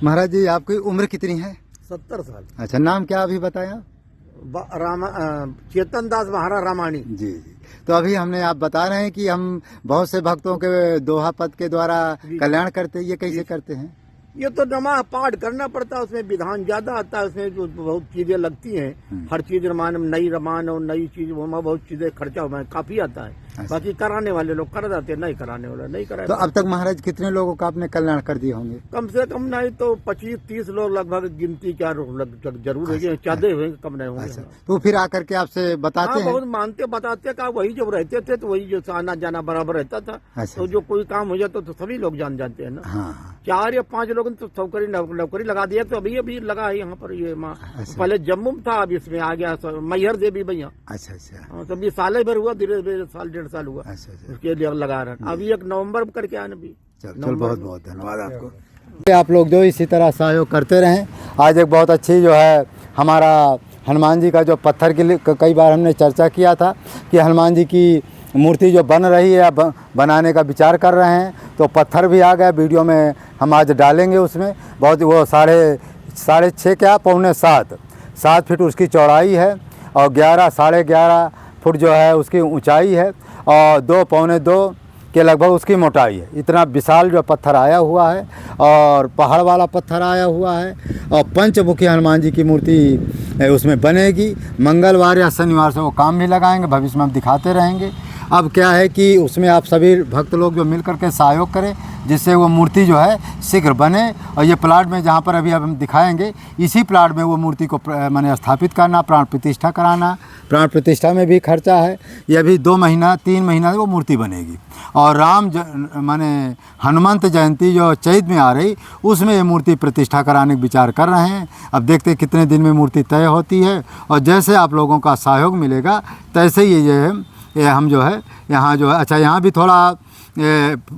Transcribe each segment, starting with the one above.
महाराज जी आपकी उम्र कितनी है? 70 साल। अच्छा, नाम क्या अभी बताया? चेतन दास महारा रामाणी। जी जी। तो अभी हमने आप बता रहे हैं कि हम बहुत से भक्तों के दोहा पद के द्वारा कल्याण करते हैं, ये कैसे करते हैं? ये तो नमाज पाठ करना पड़ता है, उसमें विधान ज्यादा आता है, उसमें जो बहुत चीजें लगती हैं, हर चीज रमान नई रमान और नई चीज वो बहुत चीजें खर्चा हुआ काफी आता है। अच्छा। बाकी कराने वाले लोग कर जाते हैं, नहीं कराने वाले नहीं कराए। तो अब तक महाराज कितने लोगों का आपने कल्याण कर दिए होंगे? कम से कम नहीं तो 25-30 लोग लगभग, गिनती क्या जरूर है, ज्यादा हुए कम नहीं होंगे। अच्छा, तो फिर आकर के आपसे बताते हैं? बहुत मानते बताते का वही जब रहते थे तो वही जो आना जाना बराबर रहता था। अच्छा, तो जो कोई काम हो जाता तो सभी लोग जाते हैं ना। हाँ। 4 या 5 लोगों ने तो नौकरी लगा दिया, तो अभी लगा है यहाँ पर ये माँ। पहले जम्मू में था, अब इसमें आ गया मैहर देवी भैया। अच्छा अच्छा। तो अभी साल भर हुआ, धीरे धीरे साल 1.5 साल हुआ। अच्छा, उसके लिए लगा रहा। अभी 1 नवंबर करके आना भी। चल बहुत बहुत धन्यवाद आपको। आप लोग जो इसी तरह सहयोग करते रहें। आज एक बहुत अच्छी जो है हमारा हनुमान जी का जो पत्थर के लिए कई बार हमने चर्चा किया था कि हनुमान जी की मूर्ति जो बन रही है, बनाने का विचार कर रहे हैं, तो पत्थर भी आ गया। वीडियो में हम आज डालेंगे उसमें। बहुत वो साढ़े 6 क्या 7.25 फीट उसकी चौड़ाई है और 11-11.5 फुट जो है उसकी ऊंचाई है और 2-2.25 के लगभग उसकी मोटाई है। इतना विशाल जो पत्थर आया हुआ है और पहाड़ वाला पत्थर आया हुआ है और पंचमुखी हनुमान जी की मूर्ति उसमें बनेगी। मंगलवार या शनिवार से वो काम भी लगाएंगे, भविष्य में हम दिखाते रहेंगे। अब क्या है कि उसमें आप सभी भक्त लोग जो मिल करके सहयोग करें, जिससे वो मूर्ति जो है शीघ्र बने। और ये प्लाट में जहाँ पर अभी अब हम दिखाएंगे, इसी प्लाट में वो मूर्ति को माने स्थापित करना, प्राण प्रतिष्ठा कराना। प्राण प्रतिष्ठा में भी खर्चा है। ये अभी 2 महीना 3 महीना वो मूर्ति बनेगी। और माने हनुमंत जयंती जो चैत में आ रही, उसमें ये मूर्ति प्रतिष्ठा कराने का विचार कर रहे हैं। अब देखते हैं कितने दिन में मूर्ति तय होती है। और जैसे आप लोगों का सहयोग मिलेगा तैसे ही ये हम जो है यहाँ जो है, अच्छा यहाँ भी थोड़ा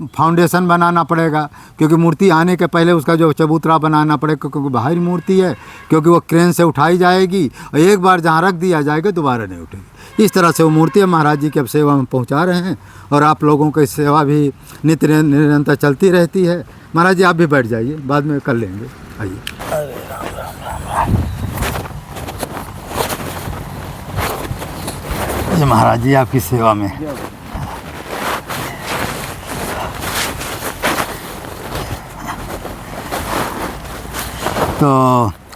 फाउंडेशन बनाना पड़ेगा, क्योंकि मूर्ति आने के पहले उसका जो चबूतरा बनाना पड़ेगा, क्योंकि बाहरी मूर्ति है, क्योंकि वो क्रेन से उठाई जाएगी और एक बार जहाँ रख दिया जाएगा दोबारा नहीं उठेगी। इस तरह से वो मूर्ति महाराज जी की अब सेवा में पहुँचा रहे हैं और आप लोगों की सेवा भी नित्य निरंतर चलती रहती है। महाराज जी आप भी बैठ जाइए, बाद में कर लेंगे। आइए। ये महाराज जी आपकी सेवा में। तो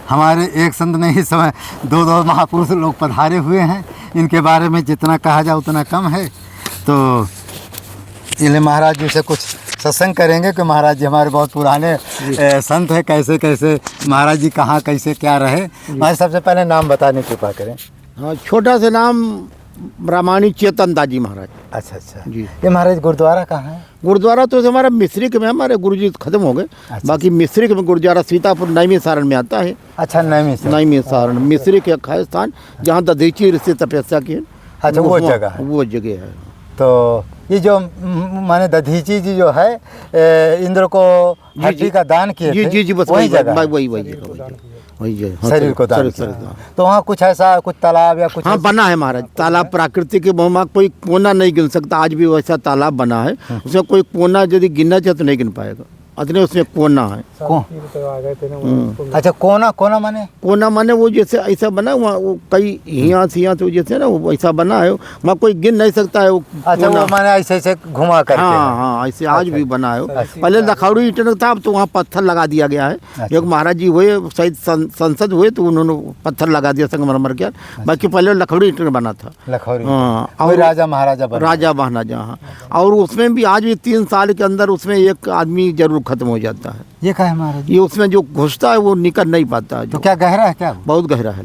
हमारे एक संत ने इस समय 2 महापुरुष लोग पधारे हुए हैं। इनके बारे में जितना कहा जाए उतना कम है। तो इन्हें महाराज जी से कुछ सत्संग करेंगे कि महाराज जी हमारे बहुत पुराने संत हैं। कैसे कैसे महाराज जी कहाँ कैसे क्या रहे। हमारे सबसे पहले नाम बताने की कृपा करें। हाँ, छोटा सा नाम रामाणी चेतन दास जी महाराज। अच्छा अच्छा जी। ये महाराज गुरुद्वारा कहाँ है? गुरुद्वारा तो हमारा मिस्रिक में, हमारे गुरुजी खत्म हो गए। अच्छा। बाकी मिस्रिक में गुरुद्वारा सीतापुर नईमी सारण में आता है। अच्छा, नईमी सारण मिस्रिक एक है स्थान जहाँ दधीची ऋषि तपस्या की। अच्छा, वो जगह है। तो ये जो माने दधीची जी जो है इंद्र को हड्डी का दान किए थे। जी बस वही जगह, वही शरीर को दान किया। तो वहाँ कुछ ऐसा कुछ तालाब या कुछ? हाँ, बना है महाराज तालाब। प्राकृतिक वहाँ कोई कोना नहीं गिन सकता। आज भी वैसा तालाब बना है। उसमें कोई कोना यदि गिनना चाहे तो नहीं गिन पाएगा, इतने उसमें कोना है। अच्छा, कोना माने वो जैसे ऐसा बना वहाँ, वो कई यहाँ से तो जैसे ना वो ऐसा बना है, वहाँ कोई गिन नहीं सकता है वो। अच्छा, वो माने ऐसे घुमा करके। हाँ, ऐसे आज भी बना है। पहले लखौड़ी ईंटों था, अब तो वहाँ पत्थर लगा दिया गया है। एक महाराज जी हुए शायद संसद हुए तो उन्होंने पत्थर लगा दिया संगमरमर के। बाकी पहले लखौड़ी ईंटों बना था। हाँ, और राजा महाराजा। हाँ, और उसमें भी आज भी 3 साल के अंदर उसमें एक आदमी जरूर खत्म हो जाता है। ये क्या है महाराज? ये उसमें जो घुसता है वो निकल नहीं पाता है। तो क्या गहरा है क्या? बहुत गहरा है।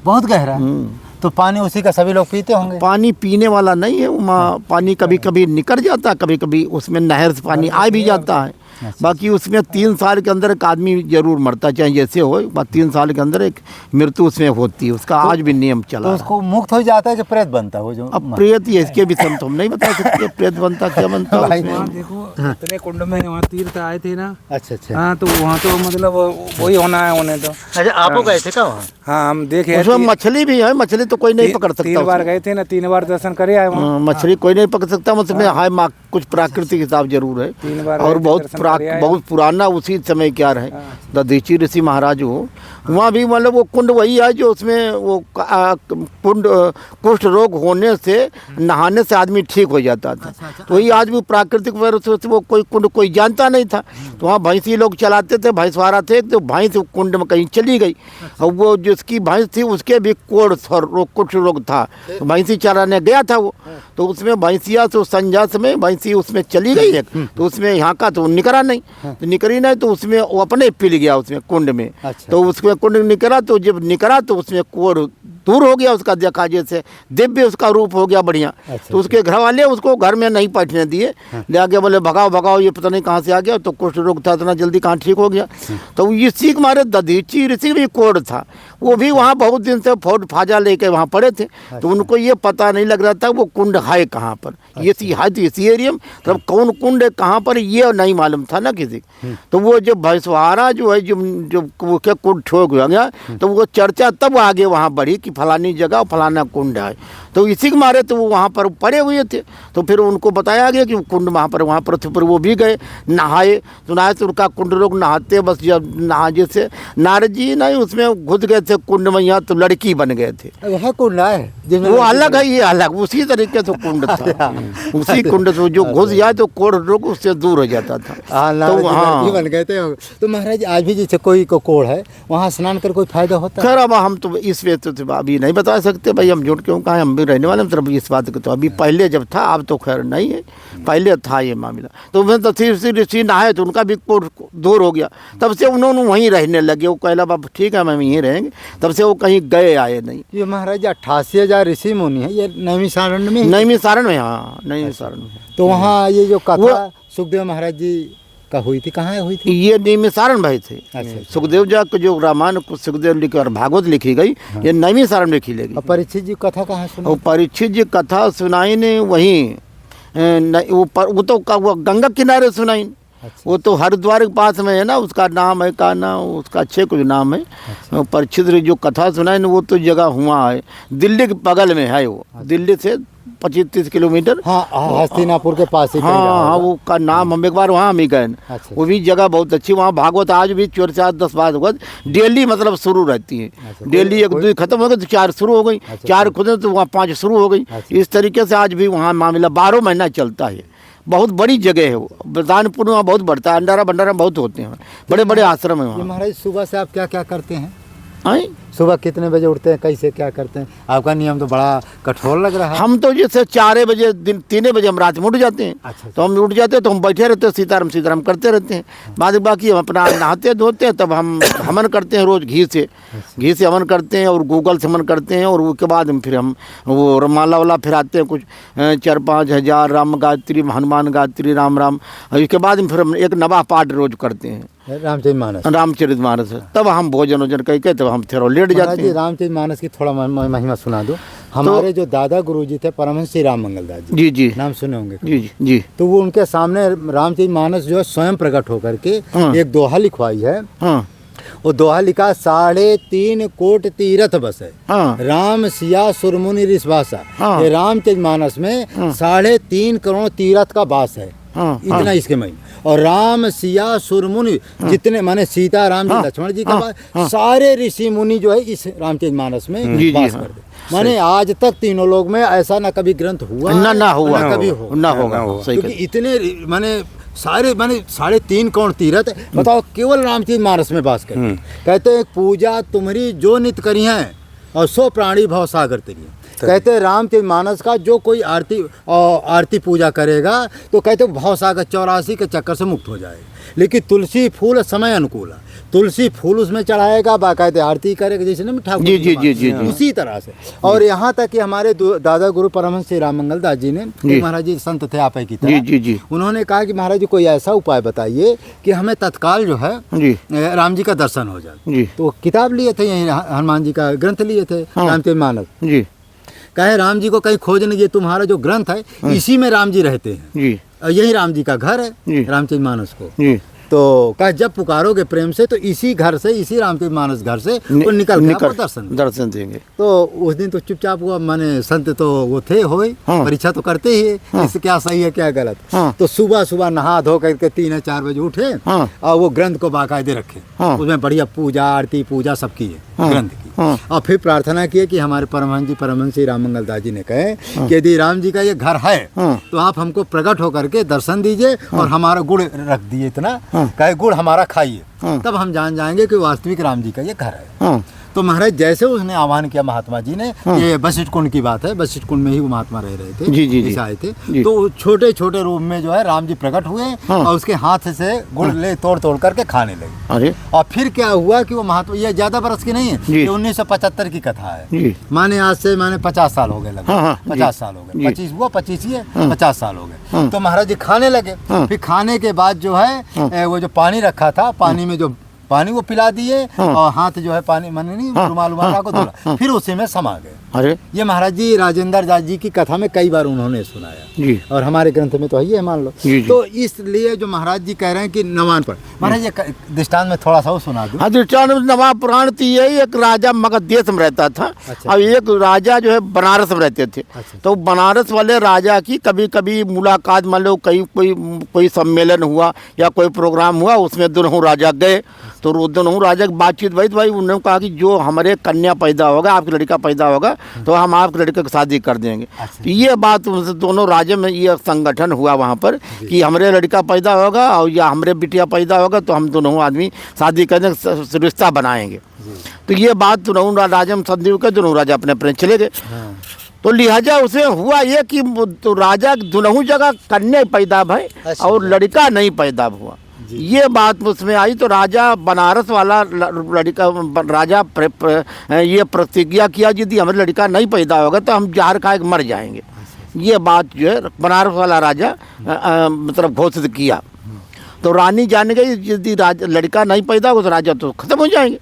बहुत गहरा। तो पानी उसी का सभी लोग पीते होंगे? पानी पीने वाला नहीं है। पानी कभी कभी निकल जाता है, कभी कभी उसमें नहर से पानी आ भी जाता है। बाकी उसमें 3 साल के अंदर एक आदमी जरूर मरता, चाहे जैसे हो। 3 साल के अंदर एक मृत्यु उसमें होती है। उसका आज भी नियम चला। तो उसको मुक्त हो जाता है कि प्रेत बनता है? जो अब प्रेत ही इसके भी हम नहीं बता सकते प्रेत बनता क्या बनता है। देखो इतने कुंड में वहाँ तीर्थ आए थे ना। अच्छा। हाँ, तो वहाँ तो मतलब वही होना है उन्हें तो। अच्छा, आप गए थे क्या वहाँ? हाँ, हम देखे। उसमें मछली भी है। मछली तो कोई नहीं पकड़ सकता। 3 बार गए थे ना, 3 बार दर्शन करे आए। मछली कोई नहीं पकड़ सकता। उसमें हाय कुछ प्राकृतिक हिसाब जरूर है। 3 बार और बहुत बहुत पुराना उसी समय क्या रहे दधीची ऋषि महाराज हो, वहाँ भी मतलब वो कुंड वही है जो उसमें वो कुंड कुष्ठ रोग होने से नहाने से आदमी ठीक हो जाता था। तो वही आज भी प्राकृतिक वजह से वो कोई कुंड कोई जानता नहीं था, तो वहाँ भैंसी लोग चलाते थे, भैंसवारा थे, तो भैंस कुंड में कहीं चली गई और वो जिसकी भैंस थी उसके भी कुष्ठ रोग था, तो भैंसी चराने गया था वो, तो उसमें भैंसिया से संजा में भैंसी उसमें चली गई है, तो उसमें यहाँ का तो निकला नहीं, तो निकली नहीं तो उसमें वो अपने पिल गया उसमें कुंड में। तो उसमें कुंड निकला, तो जब निकला तो उसमें कोढ़ दूर हो गया उसका, देखा जैसे दिव्य उसका रूप हो गया बढ़िया। तो उसके घर वाले उसको घर में नहीं बैठने दिए, ले आके बोले भगाओ भगाओ, ये पता नहीं कहाँ से आ गया, तो कुष्ठ रोग था इतना जल्दी कहाँ ठीक हो गया। तो इसी के मारे दधीची ऋषि भी कोढ़ था, वो भी वहाँ बहुत दिन से फौज फाजा लेके वहाँ पड़े थे, तो उनको ये पता नहीं लग रहा था वो कुंड है कहाँ पर, ये है तो इसी एरिया में, तब कौन कुंड है कहाँ पर ये नहीं मालूम था ना किसी। तो वो जब भैंसवारा जो है जो कुंड ठोक हो गया, तो वो चर्चा तब आगे वहाँ बढ़ी कि फलानी जगह फलाना कुंड है, तो इसी के मारे तो वो वहाँ पर पड़े हुए थे। तो फिर उनको बताया गया कि कुंड वहाँ पर पृथ्वी पर वो भी गए, नहाए, सुनाए तो उनका कुंड लोग नहाते, बस जब नहा जैसे नारद जी नहीं उसमें घुस गए थे कुंड में, यहाँ तो लड़की बन गए थे। वह कुंड है वो अलग है, ये अलग, उसी तरीके से कुंड था, उसी कुंड से जो घुस जाए तो कोढ़ रोग उससे दूर हो जाता था। तो हाँ बन गए थे। तो महाराज आज भी जैसे कोई को कोढ़ है वहाँ स्नान कर कोई फायदा होता है? खैर अब हम तो इस वे तो अभी नहीं बता सकते भाई, हम झूठ क्यों कहें, हम भी रहने वाले हैं इस बात को, तो अभी पहले जब था, अब तो खैर नहीं है, पहले था ये मामला। तो मैं दधीची ऋषि नहाए तो उनका भी कोढ़ दूर हो गया, तब से उन्होंने वहीं रहने लगे, वो कहला बाबा ठीक है हम यहीं रहेंगे, तब से वो कहीं गए आए नहीं। ये महाराज 88,000 ऋषि मुनि है, ये नैमिषारण्य में? नैमिषारण्य में, हाँ नैमिषारण्य में। तो वहाँ ये जो कथा सुखदेव महाराज जी का हुई थी, कहाँ हुई थी? ये नैमिषारण्य भाई थे। अच्छा। सुखदेव जी को जो रामायण को सुखदेव लिखी और भागवत लिखी गई, ये नैमिषारण्य में लिखी गई। और परीक्षित जी कथा कहाँ सुनी? और परीक्षित जी कथा सुनाई ने वहीं वो तो वो गंगा किनारे सुनाई। अच्छा। वो तो हरिद्वार के पास में है ना, उसका नाम है का नाम, उसका अच्छे कुछ नाम है। अच्छा। परीक्षित जो कथा सुनाई ने वो तो जगह हुआ है, दिल्ली के बगल में है वो। अच्छा। दिल्ली से 25-30 किलोमीटर। हाँ हस्तिनापुर के पास ही। हाँ हाँ वो का नाम हम एक बार वहाँ हम ही गए। अच्छा। वो भी जगह बहुत अच्छी, वहाँ भागवत आज भी 4-10 भागवत डेली मतलब शुरू रहती है। अच्छा। डेली 1-2 खत्म हो गई तो 4 शुरू हो गई, अच्छा। 4 खुदे तो वहाँ 5 शुरू हो गई। अच्छा। इस तरीके से आज भी वहाँ मामला 12 महीना चलता है। बहुत बड़ी जगह है वो, बलदानपुर में बहुत बढ़ता है, अंडारा बंडारा बहुत होते हैं, बड़े बड़े आश्रम है ये वहाँ। महाराज सुबह से आप क्या क्या करते हैं? आए? सुबह कितने बजे उठते हैं, कैसे क्या करते हैं? आपका नियम तो बड़ा कठोर लग रहा है। हम तो जैसे 4 बजे दिन 3 बजे हम रात में उठ जाते हैं। अच्छा। तो हम उठ जाते हैं तो हम बैठे रहते हैं, सीताराम सीताराम करते रहते हैं। बाद बाकी हम अपना नहाते धोते हैं, तब हम हवन करते हैं रोज़ घी से हवन करते हैं और गूगल से हवन करते हैं। और उसके बाद फिर हम वो माला वाला फिर आते हैं, कुछ 4-5 हज़ार राम गायत्री, हनुमान गायत्री, राम राम। इसके बाद फिर हम एक नवा पाठ रोज करते हैं, रामचरितमानस। तब हम भोजन वोजन करके तब हम फिर लेट जाते हैं। रामचरितमानस की थोड़ा महिमा सुना दो। हमारे जो दादा गुरुजी थे परमहंस श्री राम मंगल दास जी, जी नाम सुने होंगे। जी। तो वो उनके सामने रामचरितमानस जो है स्वयं प्रकट होकर के एक दोहा लिखवाई है। हाँ। वो दोहा लिखा 3.5 कोट तीरथ बस है। हाँ। राम सिया सुरमुनि ऋषभाषा। हाँ। ये रामचरितमानस में 3.5 करोड़ तीरथ का वास है। हाँ। इतना इसके महिमा। और राम सिया सुरमुनि जितने माने सीता राम जी लक्ष्मण जी के बाद सारे ऋषि मुनि जो है इस रामचरितमानस में वास करते। माने आज तक तीनों लोग में ऐसा ना कभी ग्रंथ हुआ ना हुआ, ना कभी हो, ना होगा। क्योंकि इतने माने सारे माने 3.5 करोड़ तीर्थ बताओ केवल रामचरितमानस में वास करते। कहते हैं पूजा तुम्हारी जो नित करी है और सो प्राणी भव सागर तरी। कहते हैं रामचरितमानस का जो कोई आरती पूजा करेगा तो कहते भवसागर 84 के चक्कर से मुक्त हो जाएगा। लेकिन तुलसी फूल समय अनुकूल है, तुलसी फूल उसमें चढ़ाएगा, बाकायदे आरती करेगा, जैसे ना ठाकुर जी उसी तरह से। और यहाँ तक कि हमारे दादा गुरु परमहंस श्री राम मंगल दास जी ने, महाराज जी संत थे आप की तरह, जी। उन्होंने कहा कि महाराज जी कोई ऐसा उपाय बताइए कि हमें तत्काल जो है राम जी का दर्शन हो जाए। तो किताब लिए थे, यही हनुमान जी का ग्रंथ लिए थे, रामचरितमानस जी। कहे राम जी को कहीं खोजने, ये तुम्हारा जो ग्रंथ है इसी में राम जी रहते हैं, यही राम जी का घर है रामचरितमानस को। तो कहा जब पुकारोगे प्रेम से तो इसी घर से, इसी रामचरितमानस घर से वो निकल के आपको दर्शन देंगे। तो उस दिन तो चुपचाप हुआ, माने संत तो वो थे होए, हाँ। परीक्षा तो करते ही है, इससे क्या सही है क्या गलत। हाँ। तो सुबह सुबह नहा धो करके 3 या 4 बजे उठे, हाँ। और वो ग्रंथ को बाकायदे रखे, हाँ। उसमें बढ़िया पूजा आरती पूजा सब की है, हाँ। ग्रंथ की। हाँ। और फिर प्रार्थना की कि हमारे परमहंस श्री राम मंगल दास जी ने कहे कि यदि राम जी का ये घर है हाँ। तो आप हमको प्रकट होकर के दर्शन दीजिए और हमारा गुड़ रख दिए, इतना कहे गुड़ हमारा खाइए, तब हम जान जाएंगे कि वास्तविक राम जी का ये घर है। हाँ। तो महाराज जैसे उसने आह्वान किया महात्मा जी ने, ये वशिष्ठ कुंड की बात है, वशिष्ठ कुंड में ही वो महात्मा रह रहे थे, जी, जी, जी। ऐसे आए थे। जी। तो छोटे छोटे रूप में जो है राम जी प्रकट हुए, और उसके हाथ से गुड़ ले तोड़ तोड़ करके खाने लगे। अरे और फिर क्या हुआ कि वो महात्मा, ये ज्यादा बरस की नहीं है, जी। ये 1975 की कथा है, जी। माने आज से माने 50 साल हो गए लगभग। हाँ, हाँ, 50 जी। साल हो जी। गए, 25 हुआ 25 ही है, 50 साल हो गए। तो महाराज जी खाने लगे। फिर खाने के बाद जो है वो जो पानी रखा था, पानी में जो पानी वो पिला दिए, और हाथ जो है पानी माने नहीं रुमाल को धोला, फिर उसी में समा गए। अरे ये महाराज जी राजेंद्र दास जी की कथा में कई बार उन्होंने सुनाया, जी। और हमारे ग्रंथ में तो है ही है, मान लो। जी, जी। तो इसलिए जो महाराज जी कह रहे हैं कि नवान पर, महाराज ये दृष्टांत में थोड़ा सा वो सुना दूं। हाँ, दृष्टांत नवा पुराण थी यही, एक राजा मगध देश में रहता था। अच्छा। और एक राजा जो है बनारस में रहते थे। अच्छा। तो बनारस वाले राजा की कभी कभी मुलाकात, मान लो कहीं कोई सम्मेलन हुआ या कोई प्रोग्राम हुआ, उसमें दोनों राजा गए। तो दोनों राजा की बातचीत भाई उन्होंने कहा कि जो हमारे कन्या पैदा होगा, आपकी लड़का पैदा होगा, तो हम आपके लड़के की शादी कर देंगे। अच्छा। तो ये बात दोनों राज्य में ये संगठन हुआ वहाँ पर कि हमारे लड़का पैदा होगा और या हमारे बिटिया पैदा होगा, तो हम दोनों आदमी शादी करने का रिश्ता बनाएंगे। तो ये बात दोनों राजा में संधि के दोनों राजा अपने अपने चले गए। तो लिहाजा उसे हुआ ये कि तो राजा दोनों जगह कन्या पैदा भई और लड़का नहीं पैदा हुआ। ये बात उसमें आई। तो राजा बनारस वाला लड़का राजा ये प्रतिज्ञा किया यदि हमारे लड़का नहीं पैदा होगा तो हम जहर खा के मर जाएंगे। ये बात जो है बनारस वाला राजा मतलब घोषित किया। तो रानी जान गई यदि लड़का नहीं पैदा होगा तो राजा तो खत्म हो जाएंगे।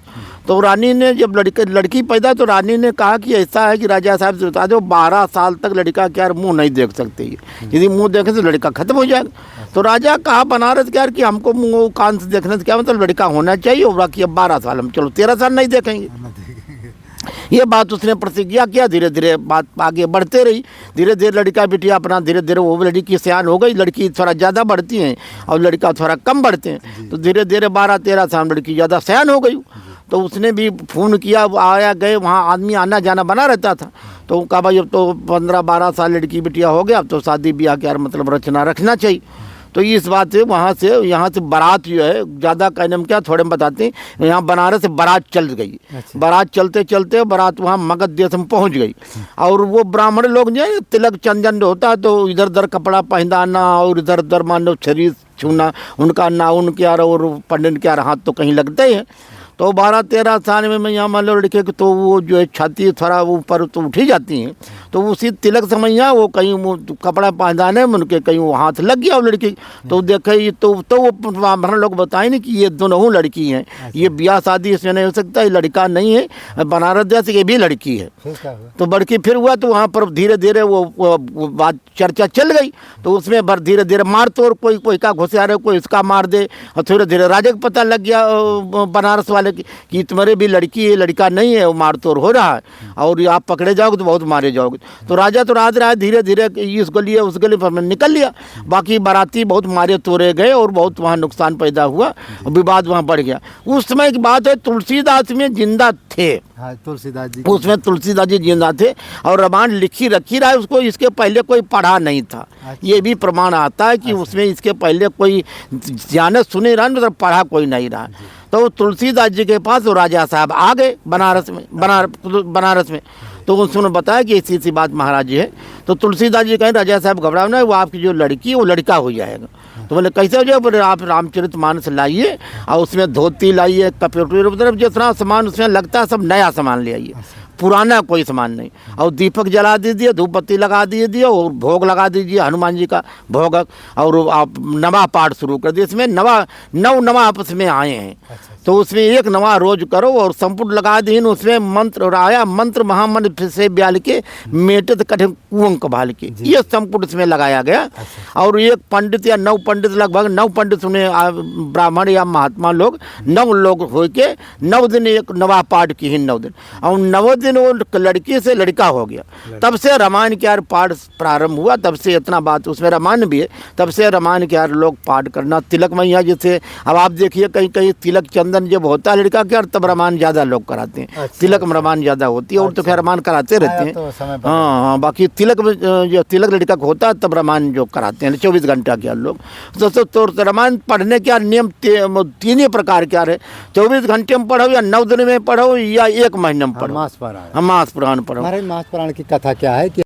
तो रानी ने जब लड़की पैदा तो रानी ने कहा कि ऐसा है कि राजा साहब से बता दो 12 साल तक लड़का क्या मुंह नहीं देख सकते, यदि मुंह देखे तो लड़का खत्म हो जाएगा। तो राजा कहा बनारस क्या कि हमको मुंह कान से देखने से क्या मतलब लड़का होना चाहिए, और बाकी अब 12 साल हम चलो 13 साल नहीं देखेंगे। ये बात उसने प्रतिज्ञा किया। धीरे धीरे बात आगे बढ़ते रही। धीरे धीरे लड़का बिटिया अपना धीरे धीरे वो लड़की सयान हो गई। लड़की थोड़ा ज़्यादा बढ़ती हैं और लड़का थोड़ा कम बढ़ते हैं। तो धीरे धीरे 12-13 साल लड़की ज़्यादा सयान हो गई। तो उसने भी फ़ोन किया, आया गए, वहाँ आदमी आना जाना बना रहता था। तो कहा भाई अब तो 15-12 साल लड़की बिटिया हो गया, अब तो शादी ब्याह क्या मतलब रचना रखना चाहिए। तो इस बात से वहाँ से बारात जो है, ज़्यादा कहने में क्या थोड़े में बताते हैं, यहाँ बनारस से बारात चल गई। अच्छा। बारात चलते चलते बारात वहाँ मगध देश में पहुँच गई। और वो ब्राह्मण लोग जो है तिलक चंदन होता है तो इधर उधर कपड़ा पहनाना और इधर उधर मान लो शरीर छूना, उनका नाउन क्या और पंडित क्या हाथ तो कहीं लगते हैं। तो 12-13 साल में यहाँ मान लो लड़के तो वो जो है छाती थोड़ा ऊपर तो उठी जाती हैं। तो उसी तिलक समैया वो कहीं वो कपड़ा पहनाने में उनके कहीं वो हाथ लग गया वो लड़की। तो देखे ये तो वो ब्राह्मण लोग बताए नहीं कि ये दोनों लड़की हैं, ये ब्याह शादी इसमें नहीं हो सकता, ये लड़का नहीं है, बनारस देश ये भी लड़की है। तो बड़की फिर हुआ तो वहाँ पर धीरे धीरे वो बात चर्चा चल गई। तो उसमें धीरे धीरे मार तोड़, कोई का घुसिया रहे, कोई इसका मार दे। और धीरे धीरे राजा को पता लग गया बनारस वाले कि तुम्हारे भी लड़की है, लड़का नहीं है, वो मार तोड़ हो रहा है और आप पकड़े जाओगे तो बहुत मारे जाओगे। तो राजा तो राज रहा है, धीरे धीरे इस गली उस गली पर निकल लिया। बाकी बाराती बहुत मारे तोड़े गए और बहुत वहाँ नुकसान पैदा हुआ, विवाद वहाँ बढ़ गया। उस समय की बात है, तुलसीदास में जिंदा थे। हाँ, तुलसीदास जी उसमें तुलसीदास जी जिंदा थे और रामायण लिखी रखी रहा है। उसको इसके पहले कोई पढ़ा नहीं था। ये भी प्रमाण आता है कि उसमें इसके पहले कोई जाने सुने रहा, मतलब पढ़ा कोई नहीं रहा। तो तुलसीदास जी के पास वो राजा साहब आ गए बनारस में। तो उन्होंने बताया कि ऐसी ऐसी बात महाराज जी है। तो तुलसीदास जी कहें राजा साहब घबराओ ना, वो आपकी जो लड़की है वो लड़का हो जाएगा। तो बोले कैसे हो जाए? बोले आप रामचरितमानस लाइए और उसमें धोती लाइए, कपड़े, मतलब जितना सामान उसमें लगता है सब नया सामान ले आइए। पुराना कोई सामान नहीं। और दीपक जला दीजिए, धूपबत्ती लगा दीजिए और भोग लगा दीजिए हनुमान जी का भोग, और आप नवा पाठ शुरू कर दिए। इसमें नवा आपस में आए हैं, तो उसमें एक नवा रोज करो और संपुट लगा दीन, उसमें मंत्र और आया मंत्र महामंत्र से ब्याल के मेटत कठिन कुंभ कभाल के, ये संपुट इसमें लगाया गया। और एक पंडित या 9 पंडित, लगभग 9 पंडित उन्हें ब्राह्मण या महात्मा लोग 9 लोग हो के 9 दिन एक नवा पाठ की ही 9 दिन, और 9 दिन वो लड़की से लड़का हो गया। तब से रामायण के यार पाठ प्रारंभ हुआ, तब से इतना बात उसमें रामायण भी है, तब से रामायण के यार लोग पाठ करना। तिलक मैया जैसे अब आप देखिए कहीं कहीं तिलक चंदन जब होता है लड़का के, और तब रामायण ज़्यादा लोग कराते हैं। तिलक में रामायण ज़्यादा होती है, और तो खैर रामायण कराते रहते हैं। हाँ, बाकी तिलक में जो तिलक लड़का को होता है तब रामायण जो कराते हैं 24 घंटा के लोग। तो रामायण पढ़ने के नियम 3 ही प्रकार के है, 24 घंटे में पढ़ो या 9 दिन में पढ़ो या 1 महीने में पढ़ो, मास पुराण। मास पुराण पढ़ो। महाराज मास पुराण की कथा क्या है कि